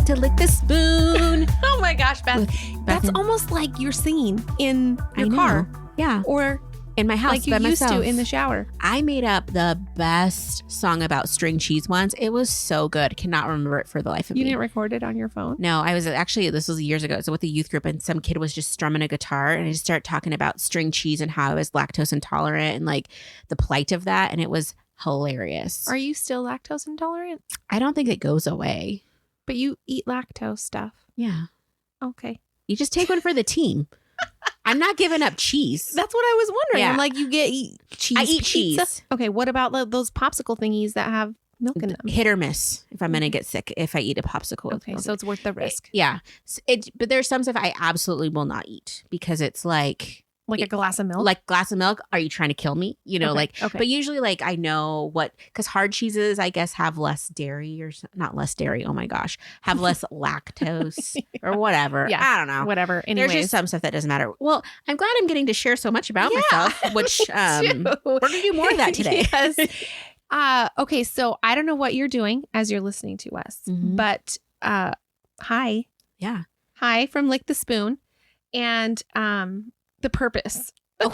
back to Lick the Spoon. Oh my gosh, Beth. That's almost like you're singing in your car. Yeah. Or in my house like you by used myself. to in the shower. I made up the best song about string cheese once. It was so good. Cannot remember it for the life of me. You didn't record it on your phone? No, I was actually, this was years ago. So with a youth group and some kid was just strumming a guitar and I just started talking about string cheese and how I was lactose intolerant and like the plight of that. And it was hilarious. Are you still lactose intolerant? I don't think it goes away. But you eat lactose stuff. Yeah. Okay. You just take one for the team. I'm not giving up cheese. That's what I was wondering. Yeah. I'm like, you eat cheese. I eat pizza? cheese. Okay. What about those popsicle thingies that have milk in them? Hit or miss if I'm going to get sick if I eat a popsicle. Okay. So it's worth the risk. Yeah. But there's some stuff I absolutely will not eat because it's like a glass of milk? Like glass of milk. Are you trying to kill me? You know, Okay. But usually like I know because hard cheeses, I guess, have less dairy or not less dairy. Oh my gosh. Have less lactose or whatever. Yeah. I don't know. Whatever. Anyways. There's just some stuff that doesn't matter. Well, I'm glad I'm getting to share so much about myself, which we're going to do more of that today. Yes. Okay. So I don't know what you're doing as you're listening to us, but hi. Yeah. Hi from Lick the Spoon. And the purpose. The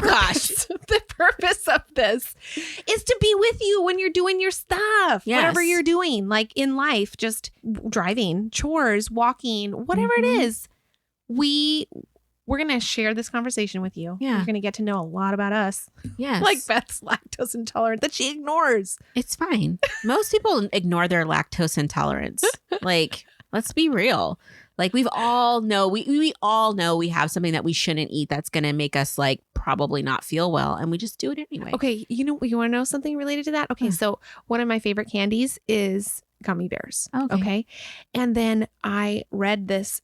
purpose of this is to be with you when you're doing your stuff. Yes. Whatever you're doing, like in life, just driving, chores, walking, whatever it is. We're going to share this conversation with you. Yeah. You're going to get to know a lot about us. Yes. Like Beth's lactose intolerant that she ignores. It's fine. Most people ignore their lactose intolerance. Like, let's be real. Like we all know we have something that we shouldn't eat that's going to make us like probably not feel well. And we just do it anyway. Okay. You want to know something related to that? Okay. So one of my favorite candies is gummy bears. Okay. And then I read this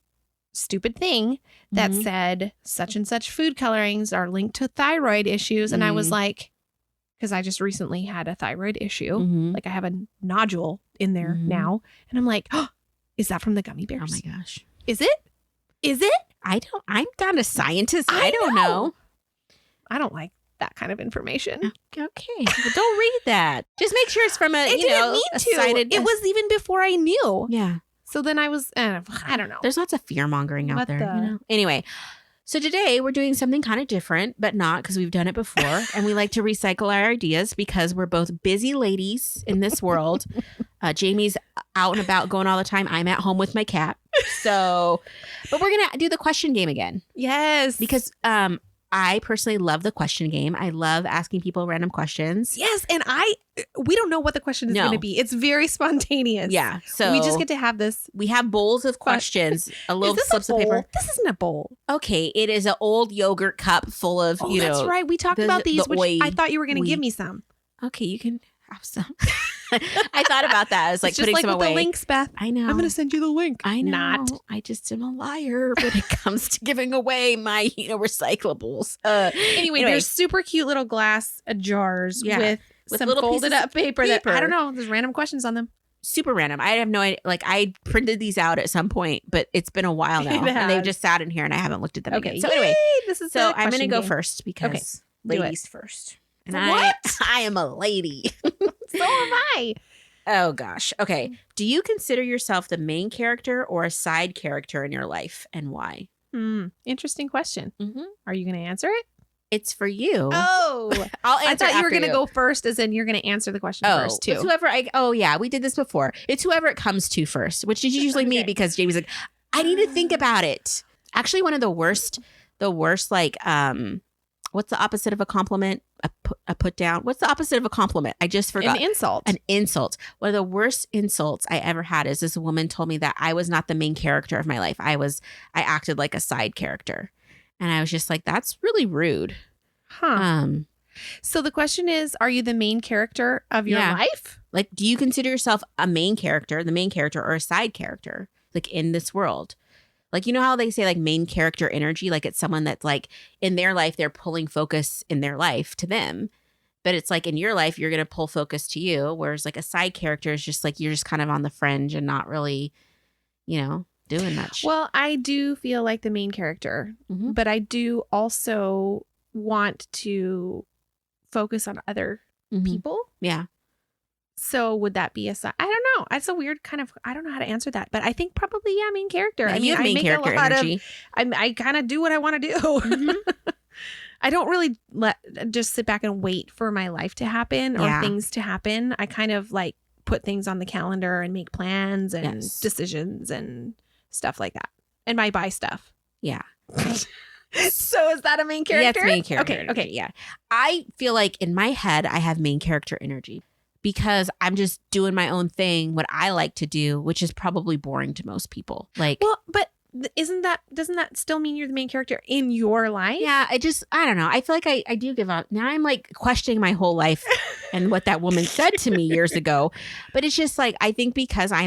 stupid thing that said such and such food colorings are linked to thyroid issues. And I was like, because I just recently had a thyroid issue. Like I have a nodule in there now. And I'm like, oh, is that from the gummy bears? Oh my gosh. Is it? I'm not a scientist. I don't know. I don't like that kind of information. Okay. Well, don't read that. Just make sure it's from a, It didn't need to. cited. It was even before I knew. Yeah. So then I was, I don't know. There's lots of fear mongering out What there. the- You know? Anyway, so today we're doing something kind of different, but not because we've done it before. And we like to recycle our ideas because we're both busy ladies in this world. Jamie's out and about going all the time. I'm at home with my cat. So, but we're going to do the question game again. Yes. Because I personally love the question game. I love asking people random questions. Yes. And we don't know what the question is going to be. It's very spontaneous. Yeah. So we just get to have this. We have bowls of questions, a little slips of paper. This isn't a bowl. Okay. It is an old yogurt cup full of, that's right. We talked about these, which I thought you were going to give me some. Okay. You can have some. I thought about that. I was like it's just putting like some with away. The links, Beth. I know. I'm going to send you the link. I know. Not. I just am a liar when it comes to giving away my, recyclables. Anyway, there's super cute little glass jars with some little folded pieces up paper that I don't know. There's random questions on them. Super random. I have no idea. Like I printed these out at some point, but it's been a while now, and they've just sat in here, and I haven't looked at them again. So anyway, I'm going to go first because ladies first. And I am a lady. So am I. Oh, gosh. Okay. Do you consider yourself the main character or a side character in your life, and why? Interesting question. Are you going to answer it? It's for you. Oh, I'll answer. I thought you were going to go first, as in you're going to answer the question first, too. It's whoever we did this before. It's whoever it comes to first, which is usually me because Jamie's like, I need to think about it. Actually, one of the worst, like, what's the opposite of a compliment? A put down. What's the opposite of a compliment? I just forgot. An insult. An insult. One of the worst insults I ever had is this woman told me that I was not the main character of my life. I acted like a side character. And I was just like, that's really rude. So the question is, are you the main character of your life? Like, do you consider yourself the main character, or a side character, like in this world? Like, you know how they say like main character energy, like it's someone that's like in their life, they're pulling focus in their life to them. But it's like in your life, you're going to pull focus to you. Whereas like a side character is just like, you're just kind of on the fringe and not really, doing much. Well, I do feel like the main character, but I do also want to focus on other people. Yeah. So would that be a side? I don't know. It's a weird kind of, I don't know how to answer that, but I think probably, main character. Yeah, I mean, you have main character energy. I kind of do what I want to do. Mm-hmm. I don't really just sit back and wait for my life to happen or things to happen. I kind of like put things on the calendar and make plans and decisions and stuff like that. And I buy stuff. Yeah. So is that a main character? Yeah, it's main character. Okay. Yeah. I feel like in my head, I have main character energy because I'm just doing my own thing, what I like to do, which is probably boring to most people. Like, well, but doesn't that still mean you're the main character in your life? Yeah, I don't know. I feel like I do give up. Now I'm like questioning my whole life and what that woman said to me years ago. But it's just like, I think because I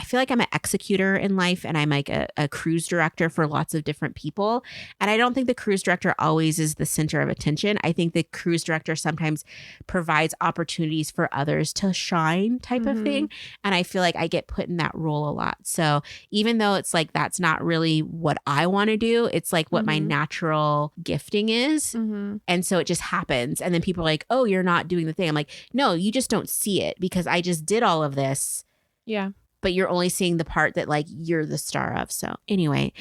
feel like I'm an executor in life and I'm like a cruise director for lots of different people. And I don't think the cruise director always is the center of attention. I think the cruise director sometimes provides opportunities for others to shine type of thing. And I feel like I get put in that role a lot. So even though it's like, that's not really what I want to do, it's like what my natural gifting is. And so it just happens. And then people are like, oh, you're not doing the thing. I'm like, no, you just don't see it because I just did all of this. Yeah. But you're only seeing the part that like you're the star of. So anyway,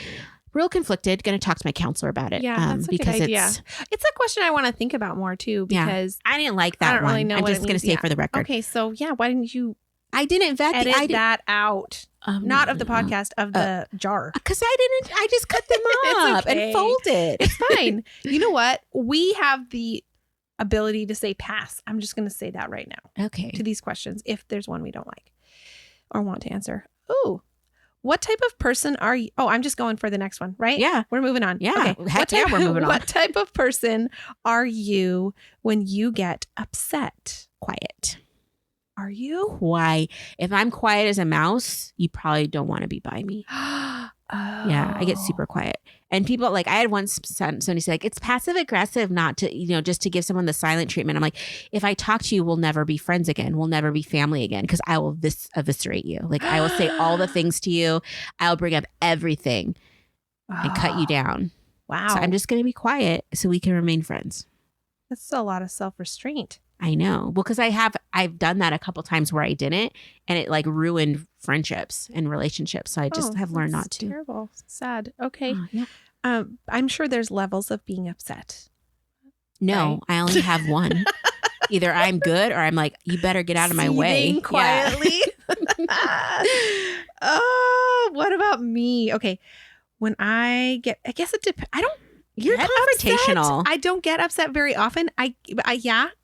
real conflicted. Going to talk to my counselor about it. Yeah, that's a because good idea. It's a question I want to think about more too because I didn't like that I don't one. really know I'm what just going to say for the record. Okay, so why didn't you I didn't vet edit that out? Not of the podcast, of the jar. Because I just cut them up and folded. It's fine. You know what? We have the ability to say pass. I'm just going to say that right now. Okay. To these questions, if there's one we don't like or want to answer. Ooh. What type of person are you? Oh, I'm just going for the next one, right? Yeah. We're moving on. Yeah. Okay. We're moving on. What type of person are you when you get upset? Quiet. Are you? Quiet. If I'm quiet as a mouse, you probably don't want to be by me. Yeah, I get super quiet. And people like, I had once somebody say like, it's passive aggressive not to, just to give someone the silent treatment. I'm like, if I talk to you, we'll never be friends again. We'll never be family again because I will eviscerate you. Like I will say all the things to you. I'll bring up everything and cut you down. Wow. So I'm just going to be quiet so we can remain friends. That's a lot of self-restraint. I know. Well, because I've done that a couple times where I didn't, and it like ruined friendships and relationships. So I just have learned not to. Terrible. Sad. Okay. Yeah. I'm sure there's levels of being upset. No, right? I only have one. Either I'm good or I'm like, you better get out of my way. Quietly. Yeah. Oh, what about me? Okay. When I guess it depends. You're confrontational. I don't get upset very often. I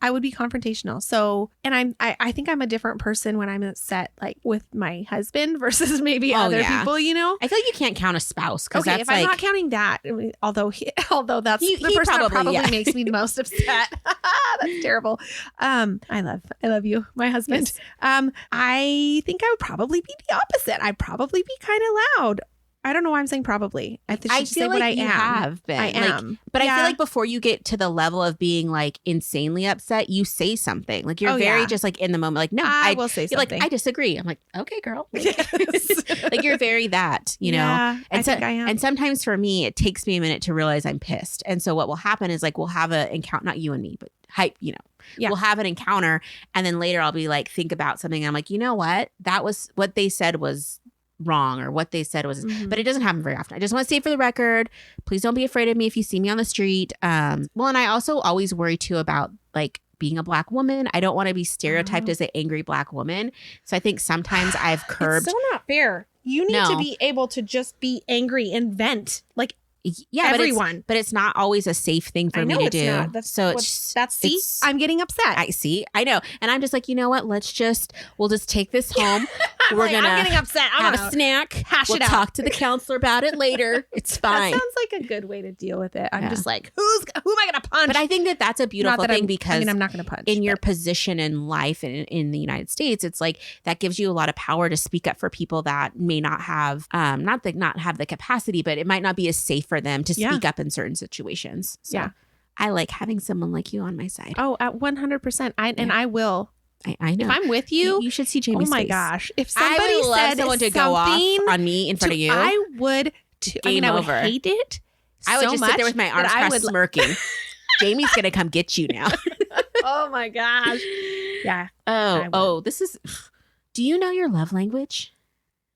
would be confrontational. So, and I think I'm a different person when I'm upset, like with my husband versus maybe other people. I feel like you can't count a spouse because that's if I'm not counting that, although that's the person that probably makes me the most upset. That's terrible. I love you, my husband. Yes. I think I would probably be the opposite. I'd probably be kind of loud. I don't know why I'm saying probably. I should feel say like what I you am. have been. I am. But I feel like before you get to the level of being like insanely upset, you say something. Like you're very just like in the moment. Like, no, I will say something. Like, I disagree. I'm like, okay, girl. Yes. Like you're very that, you know? Yeah, I think I am. And sometimes for me, it takes me a minute to realize I'm pissed. And so what will happen is like, we'll have an encounter, not you and me, but we'll have an encounter. And then later I'll be like, think about something. And I'm like, you know what? That was what they said was wrong, or what they said was, but it doesn't happen very often. I just want to say for the record, please don't be afraid of me if you see me on the street. And I also always worry too about like being a Black woman. I don't want to be stereotyped as an angry Black woman. So I think sometimes I've curbed. It's so not fair. You need to be able to just be angry and vent. Like, everyone. But it's not always a safe thing for me to do. Not. I'm getting upset. I know. And I'm just like, you know what? We'll just take this home. I'm getting upset. Have a snack. We'll talk to the counselor about it later. It's fine. That sounds like a good way to deal with it. I'm just like, who am I going to punch? But I think that's a beautiful thing because I'm not going to punch. In your position in life and in the United States, it's like that gives you a lot of power to speak up for people that may not have, not have the capacity, but it might not be as safe for them to speak up in certain situations. So I like having someone like you on my side. Oh, at 100%. And I will. I know. If I'm with you, you should see Jayme's face. Oh my gosh! If somebody said someone to go off on me in front of you, I would. I would hate it. I would just sit there with my arms crossed, smirking. Jayme's gonna come get you now. Oh my gosh! Yeah. Oh, this is. Do you know your love language?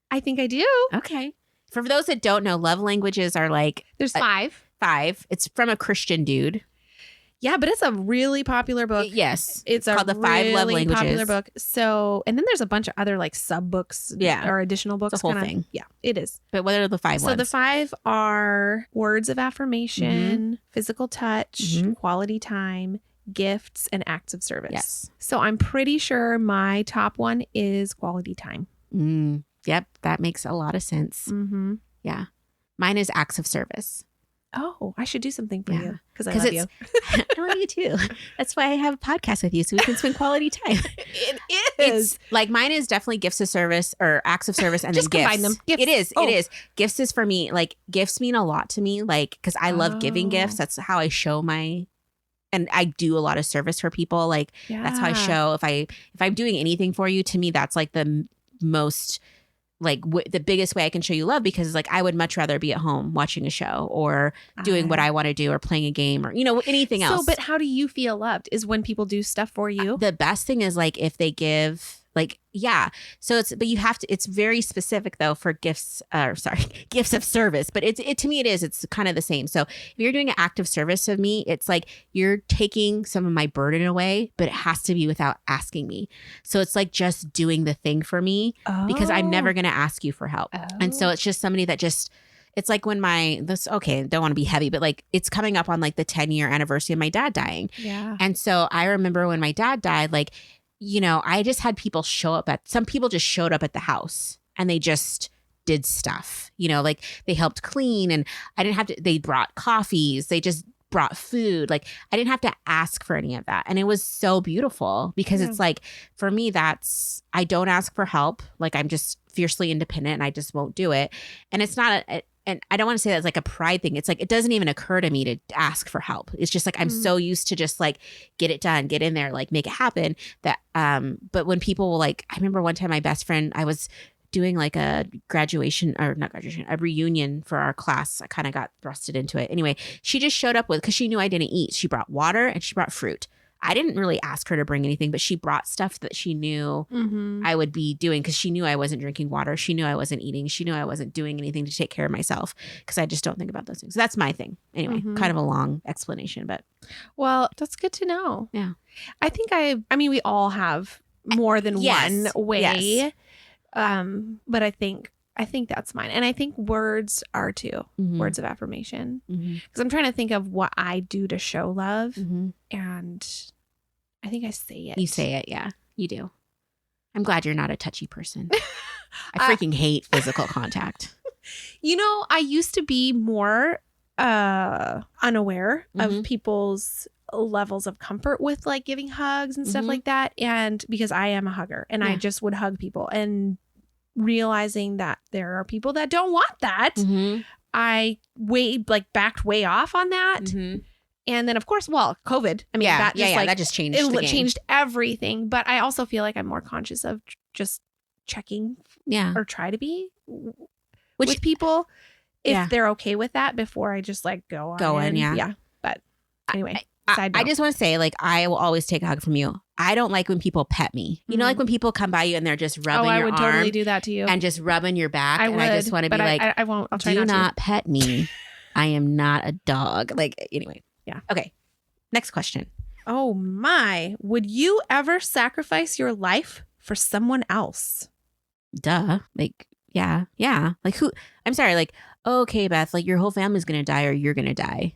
I think I do. Okay. For those that don't know, love languages are like... There's 5. 5. It's from a Christian dude. Yeah, but it's a really popular book. Yes. It's called The 5 Love Languages. Popular book. So, and then there's a bunch of other like sub books or additional books. It's a whole thing. Yeah, it is. But what are the 5 ones? So the 5 are words of affirmation, physical touch, quality time, gifts, and acts of service. Yes. So I'm pretty sure my top one is quality time. Yep. That makes a lot of sense. Yeah. Mine is acts of service. Oh, I should do something for you because I love you. I love you too. That's why I have a podcast with you so we can spend quality time. It is. It's like mine is definitely gifts of service or acts of service and just then gifts. Combine them. Gifts. It is. It is. Gifts is for me. Like gifts mean a lot to me. Like because I love giving gifts. That's how I show and I do a lot of service for people. Like that's how I show if I'm doing anything for you. To me, that's like the most. Like the biggest way I can show you love because like I would much rather be at home watching a show or doing what I want to do or playing a game or anything else. So, but how do you feel loved? Is when people do stuff for you? The best thing is like if they give So but you have to. It's very specific though for gifts. Gifts of service. But to me it's kind of the same. So if you're doing an act of service of me, it's like you're taking some of my burden away, but it has to be without asking me. So it's like just doing the thing for me because I'm never going to ask you for help. And so it's just somebody that just. It's like when don't want to be heavy, but like it's coming up on like the 10-year anniversary of my dad dying. Yeah. And so I remember when my dad died, like. I just had people some people just showed up at the house and they just did stuff, like they helped clean and I didn't have to, they brought coffees, they just brought food. Like I didn't have to ask for any of that. And it was so beautiful because it's like, for me, I don't ask for help. Like I'm just fiercely independent and I just won't do it. And it's not and I don't want to say that's like a pride thing. It's like, it doesn't even occur to me to ask for help. It's just like, I'm so used to just like, get it done, get in there, like make it happen that, but when people will like, I remember one time my best friend, I was doing like a a reunion for our class. I kind of got thrusted into it. Anyway, she just showed up because she knew I didn't eat. She brought water and she brought fruit. I didn't really ask her to bring anything, but she brought stuff that she knew I would be doing because she knew I wasn't drinking water. She knew I wasn't eating. She knew I wasn't doing anything to take care of myself because I just don't think about those things. So that's my thing. Anyway, kind of a long explanation, but. Well, that's good to know. Yeah. I think we all have more than one way. Yes. But I think that's mine. And I think words are too. Words of affirmation. Because I'm trying to think of what I do to show love. And I think I say it. You say it. Yeah, you do. I'm glad you're not a touchy person. I freaking hate physical contact. I used to be more unaware of people's levels of comfort with like giving hugs and stuff like that. And because I am a hugger and I just would hug people and realizing that there are people that don't want that. I backed way off on that. And then of course, COVID, I mean, that just changed the game. Changed everything. But I also feel like I'm more conscious of just checking or try to be with people if they're okay with that before I just like go on. Yeah. But anyway. I just want to say, like, I will always take a hug from you. I don't like when people pet me. You know, like when people come by you and they're just rubbing your arm. I would totally do that to you. And just rubbing your back. I just want to be like, I won't. I'll try do not pet me. I am not a dog. Like, anyway. Yeah. Okay. Next question. Oh my. Would you ever sacrifice your life for someone else? Duh. Like, yeah. Like who? I'm sorry. Like, okay, Beth, like your whole family's going to die or you're going to die.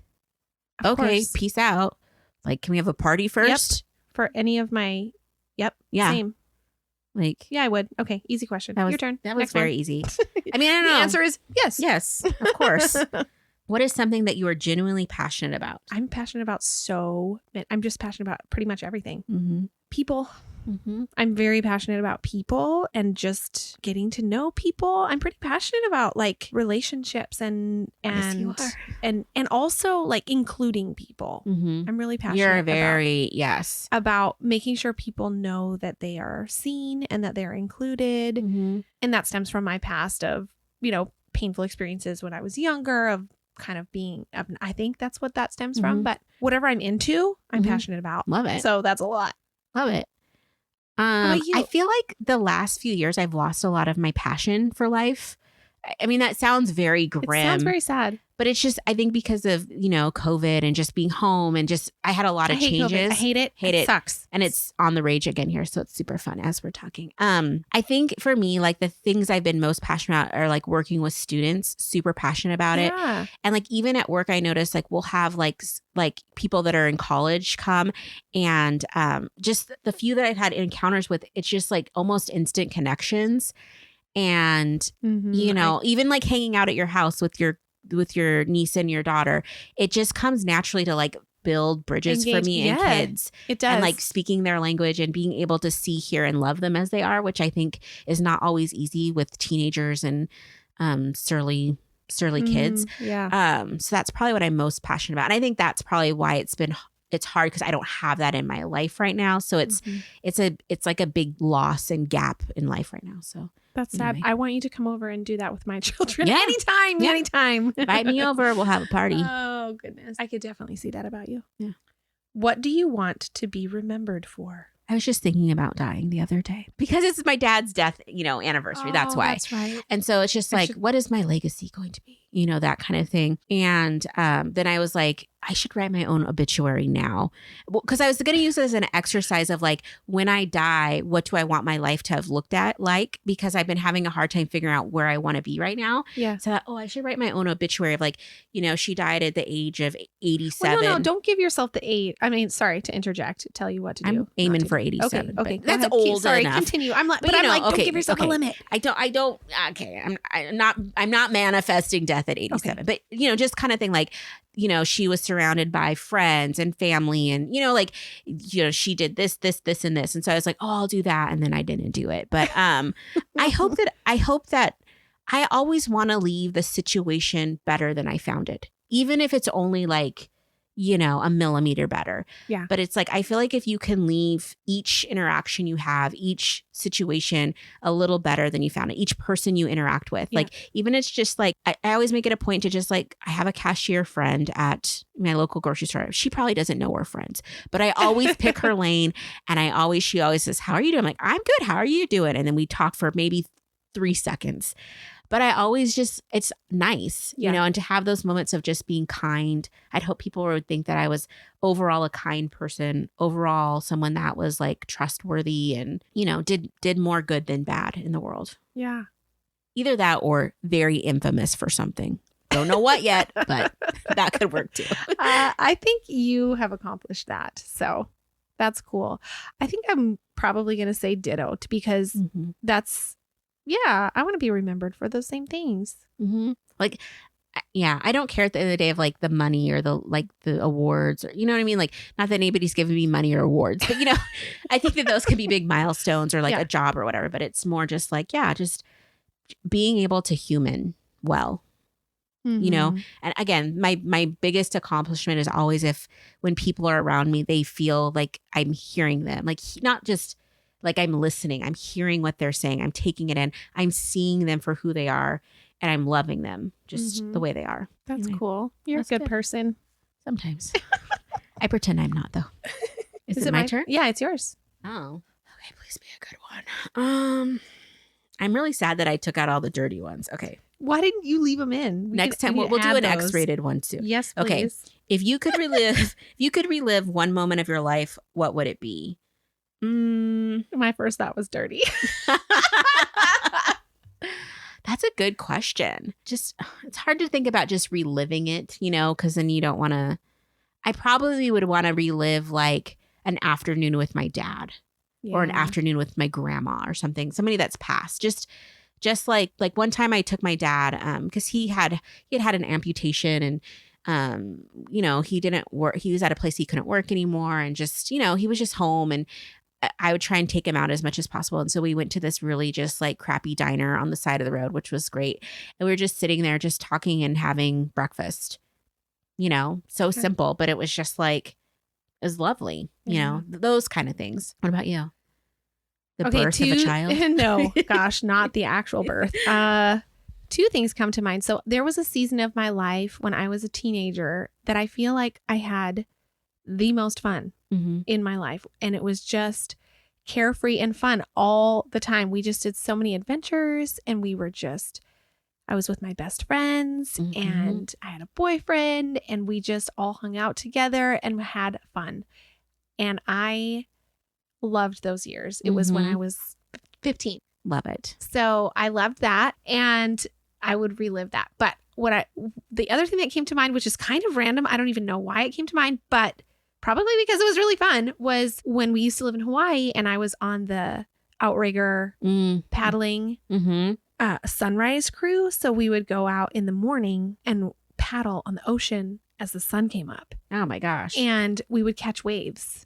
Okay. Course. Peace out. Like, can we have a party first? Yep. For any of my, yeah. Same. Like, yeah, I would. Okay. Easy question. Your turn. That was very easy. I mean, I don't know. The answer is yes. Yes, of course. What is something that you are genuinely passionate about? I'm passionate about I'm just passionate about pretty much everything. People. I'm very passionate about people and just getting to know people. I'm pretty passionate about like relationships and also like including people. I'm really passionate about making sure people know that they are seen and that they're included. And that stems from my past of, painful experiences when I was younger of kind of being, I think that's what that stems from. But whatever I'm into, I'm passionate about. Love it. So that's a lot. Love it. about you? I feel like the last few years I've lost a lot of my passion for life. I mean, that sounds very grim. It sounds very sad. But it's just, I think because of, COVID and just being home and just, I had a lot of changes. COVID. I hate it. It sucks. And it's on the rage again here. So it's super fun as we're talking. I think for me, like the things I've been most passionate about are like working with students, super passionate about it. And like even at work, I notice like we'll have like people that are in college come and just the few that I've had encounters with, it's just like almost instant connections. And, even like hanging out at your house with your niece and your daughter, it just comes naturally to like build bridges for me and kids. It does. And like speaking their language and being able to see, hear, and love them as they are, which I think is not always easy with teenagers and surly kids. So that's probably what I'm most passionate about. And I think that's probably why it's hard because I don't have that in my life right now. So it's like a big loss and gap in life right now. So that's sad. I want you to come over and do that with my children. Anytime. Invite me over. We'll have a party. Oh, goodness. I could definitely see that about you. Yeah. What do you want to be remembered for? I was just thinking about dying the other day because it's my dad's death, anniversary. That's why. That's right. And so it's just what is my legacy going to be? That kind of thing. And then I was like, I should write my own obituary now. Because I was going to use it as an exercise of like, when I die, what do I want my life to have looked at like? Because I've been having a hard time figuring out where I want to be right now. Yeah. So I should write my own obituary of like, she died at the age of 87. Well, no, don't give yourself the age. I mean, sorry to interject, tell you what to do. I'm aiming for 87. Okay. That's old Sorry, enough. Continue. I'm like, but I'm like, don't give yourself a limit. I don't. Okay. I'm not manifesting death at 87, but just kind of thing like, she was surrounded by friends and family and, she did this, and this. And so I was like, oh, I'll do that. And then I didn't do it. But I hope that I always want to leave the situation better than I found it, even if it's only like, a millimeter better. Yeah. But it's like, I feel like if you can leave each interaction you have, each situation a little better than you found it, each person you interact with, like, even it's just like, I always make it a point to just like, I have a cashier friend at my local grocery store. She probably doesn't know we're friends, but I always pick her lane. And she always says, how are you doing? I'm like, I'm good. How are you doing? And then we talk for maybe 3 seconds. But I always it's nice, and to have those moments of just being kind. I'd hope people would think that I was overall a kind person, overall someone that was like trustworthy and, did more good than bad in the world. Yeah. Either that or very infamous for something. Don't know what yet, but that could work too. I think you have accomplished that. So that's cool. I think I'm probably going to say ditto because that's... Yeah, I want to be remembered for those same things. Mm-hmm. Like, yeah, I don't care at the end of the day of like the money or the awards or, you know what I mean? Like, not that anybody's giving me money or awards, but I think that those could be big milestones or like a job or whatever. But it's more just like, just being able to human well, And again, my biggest accomplishment is always when people are around me, they feel like I'm hearing them, like not just like I'm listening, I'm hearing what they're saying, I'm taking it in, I'm seeing them for who they are, and I'm loving them just the way they are. That's cool. You're a good person. Sometimes. I pretend I'm not, though. Is it my turn? Yeah, it's yours. Oh. Okay, please be a good one. I'm really sad that I took out all the dirty ones. Okay. Why didn't you leave them in? Next time we'll do an X-rated one too. Yes, please. Okay. If you could relive one moment of your life, what would it be? My first thought was dirty. That's a good question. Just, it's hard to think about just reliving it, because then you don't want to. I probably would want to relive like an afternoon with my dad or an afternoon with my grandma or something, somebody that's passed. Just like one time I took my dad because he had an amputation and he didn't work. He was at a place he couldn't work anymore. And just, he was just home and I would try and take him out as much as possible. And so we went to this really just like crappy diner on the side of the road, which was great. And we were just sitting there just talking and having breakfast, so simple, but it was just like, it was lovely, those kind of things. What about you? The birth of a child? No, gosh, not the actual birth. 2 things come to mind. So there was a season of my life when I was a teenager that I feel like I had the most fun in my life. And it was just carefree and fun all the time. We just did so many adventures, and I was with my best friends, and I had a boyfriend, and we just all hung out together and had fun. And I loved those years. It was when I was 15. Love it. So I loved that, and I would relive that. But the other thing that came to mind, which is kind of random, I don't even know why it came to mind, but probably because it was really fun, was when we used to live in Hawaii and I was on the outrigger paddling sunrise crew. So we would go out in the morning and paddle on the ocean as the sun came up. Oh my gosh. And we would catch waves,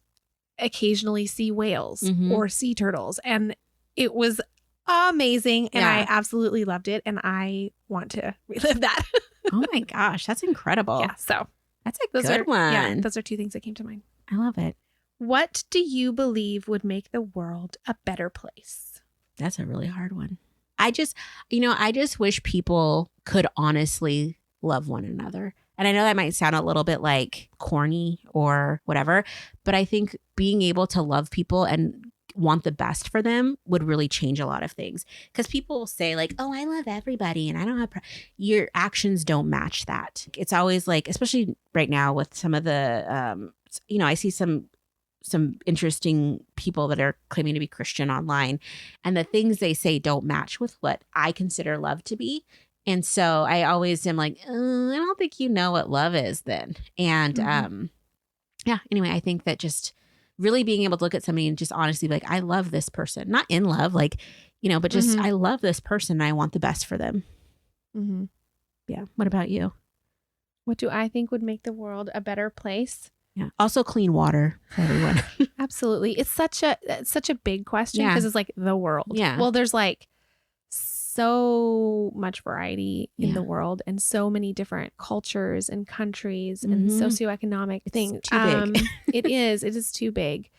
occasionally see whales or sea turtles. And it was amazing. And I absolutely loved it. And I want to relive that. Oh my gosh. That's incredible. Yeah. So that's a good one. Yeah. Those are two things that came to mind. I love it. What do you believe would make the world a better place? That's a really hard one. I just wish people could honestly love one another. And I know that might sound a little bit like corny or whatever, but I think being able to love people and want the best for them would really change a lot of things. Because people will say like, oh, I love everybody and I don't have your actions don't match that. It's always like, especially right now with some of the I see some interesting people that are claiming to be Christian online, and the things they say don't match with what I consider love to be. And so I always am like, I don't think you know what love is then. And anyway, I think that just really being able to look at somebody and just honestly be like, I love this person, not in love, like, but just I love this person and I want the best for them. Yeah. What about you? What do I think would make the world a better place? Yeah. Also clean water for everyone. Absolutely. It's such a big question because it's like the world. Yeah. Well, there's like so much variety in the world and so many different cultures and countries and socioeconomic things. Too big. It is too big.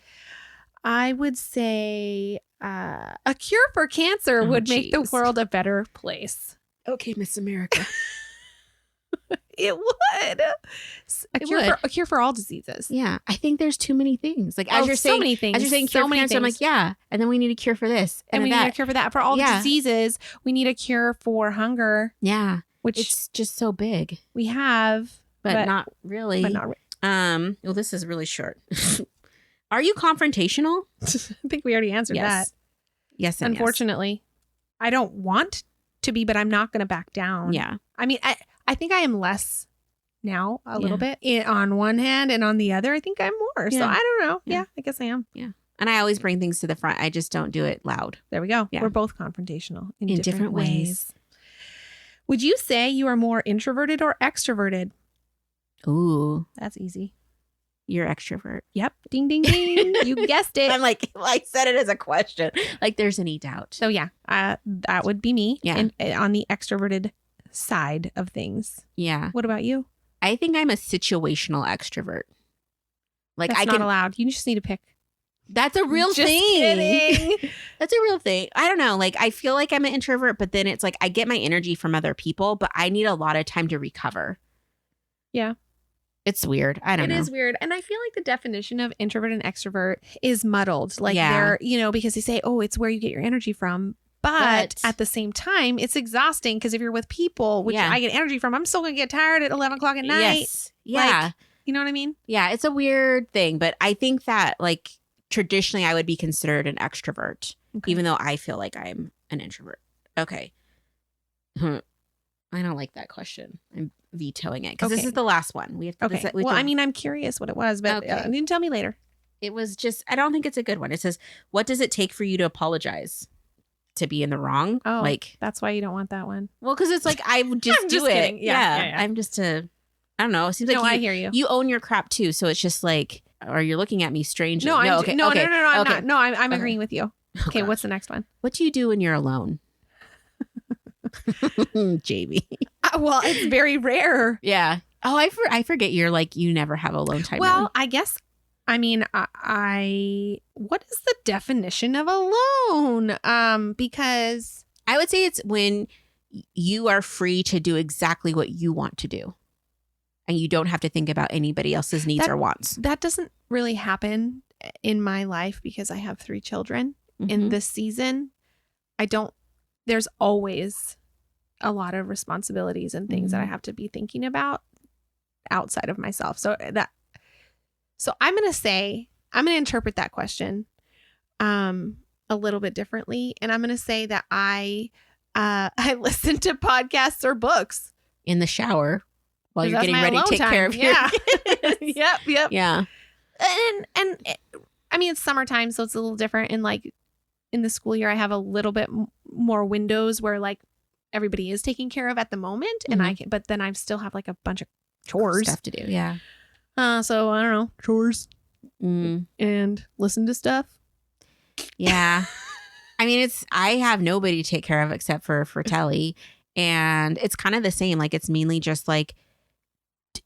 I would say a cure for cancer would make the world a better place. Okay, Miss America. It would. A cure for all diseases. Yeah. I think there's too many things. Like as you're saying, so many things. As you're saying cure for cancer, I'm like, yeah. And then we need a cure for this. And we need a cure for that. For all diseases, we need a cure for hunger. Yeah. Which it's just so big. We have. But not really. Well, this is really short. Are you confrontational? I think we already answered that. Yes. Unfortunately. Yes. I don't want to be, but I'm not going to back down. Yeah. I mean, I think I am less now a little bit on one hand, and on the other, I think I'm more. So I don't know. Yeah, I guess I am. Yeah. And I always bring things to the front. I just don't do it loud. There we go. Yeah. We're both confrontational in different ways. Would you say you are more introverted or extroverted? Ooh. That's easy. You're extrovert. Yep. Ding, ding, ding. You guessed it. I'm like, I said it as a question. Like there's any doubt. So yeah, that would be me. Yeah. On the extroverted side of things. Yeah. What about you? I think I'm a situational extrovert. Like That's not allowed. You just need to pick. That's a real just thing. Kidding. That's a real thing. I don't know. Like I feel like I'm an introvert, but then it's like I get my energy from other people, but I need a lot of time to recover. Yeah. It's weird. I don't know. It is weird. And I feel like the definition of introvert and extrovert is muddled. Like they're, because they say, oh, it's where you get your energy from. But at the same time, it's exhausting because if you're with people, which I get energy from, I'm still going to get tired at 11 o'clock at night. Yes. Yeah. Like, you know what I mean? Yeah. It's a weird thing. But I think that like traditionally I would be considered an extrovert, even though I feel like I'm an introvert. Okay. I don't like that question. I'm vetoing it because this is the last one. We have to. Well, I mean, I'm curious what it was, but you can tell me later. It was just, I don't think it's a good one. It says, what does it take for you to apologize? To be in the wrong? Oh, like that's why you don't want that one. Well, because it's like, I would just do it. Kidding. Yeah. I'm just I don't know. It seems like I hear you. You own your crap too. So it's just like, or you're looking at me strangely. No, I'm not. No, I'm agreeing with you. Okay. What's the next one? What do you do when you're alone? Jayme. Well, it's very rare. Yeah. Oh, I forget you're like, you never have alone time. Well, really. I guess, I mean, what is the definition of alone? Because I would say it's when you are free to do exactly what you want to do. And you don't have to think about anybody else's needs or wants. That doesn't really happen in my life, because I have 3 children in this season, there's always a lot of responsibilities and things that I have to be thinking about outside of myself. So I'm going to interpret that question a little bit differently. And I'm going to say that I listen to podcasts or books in the shower while you're getting ready to take care of your kids. Yep. Yeah. And I mean, it's summertime, so it's a little different. And like in the school year, I have a little bit more windows where like everybody is taken care of at the moment. And but then I still have like a bunch of chores. Stuff to do. Yeah. So I don't know, chores and listen to stuff. Yeah. I mean, I have nobody to take care of except for Telly. And it's kind of the same. Like, it's mainly just like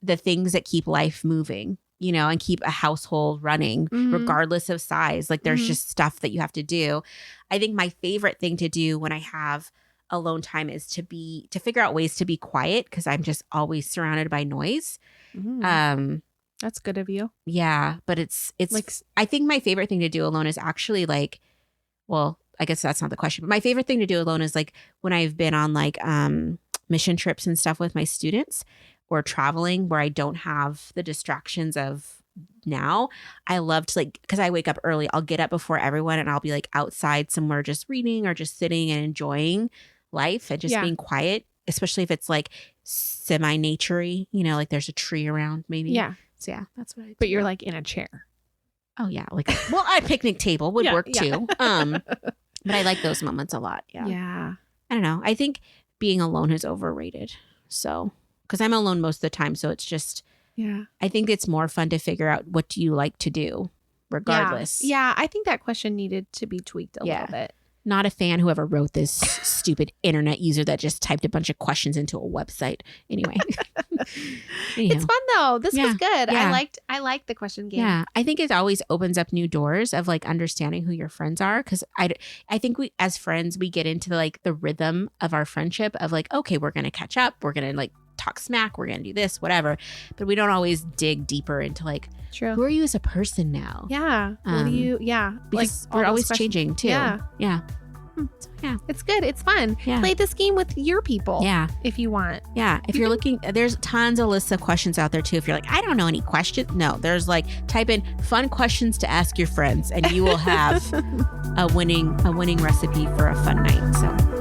the things that keep life moving, and keep a household running regardless of size. Like, there's just stuff that you have to do. I think my favorite thing to do when I have alone time is to figure out ways to be quiet, because I'm just always surrounded by noise. That's good of you. Yeah. But it's like, I think my favorite thing to do alone is actually like, well, I guess that's not the question, but my favorite thing to do alone is like when I've been on like mission trips and stuff with my students, or traveling where I don't have the distractions of now. I love to like, because I wake up early, I'll get up before everyone and I'll be like outside somewhere just reading or just sitting and enjoying life and just being quiet, especially if it's like semi-naturey, like there's a tree around maybe. Yeah. So yeah, that's what I do. But you're like in a chair. Oh yeah. Like, well, a picnic table would work too. But I like those moments a lot. Yeah. Yeah. I don't know. I think being alone is overrated. So, because I'm alone most of the time. So it's just, I think it's more fun to figure out what do you like to do regardless. Yeah. I think that question needed to be tweaked a little bit. Not a fan whoever wrote this stupid internet user that just typed a bunch of questions into a website. Anyway. It's fun though. This was good. Yeah. I liked the question game. Yeah. I think it always opens up new doors of like understanding who your friends are. Cause I think we, as friends, we get into like the rhythm of our friendship of like, okay, we're going to catch up. We're going to like talk smack. We're going to do this, whatever. But we don't always dig deeper into like, who are you as a person now? Yeah. What do you, because like, we're always changing too. Yeah. Yeah. So, yeah. It's good. It's fun. Yeah. Play this game with your people. Yeah. If you want. Yeah. If you're looking, there's tons of lists of questions out there too. If you're like, I don't know any questions. No, there's like, type in fun questions to ask your friends and you will have a winning recipe for a fun night. So.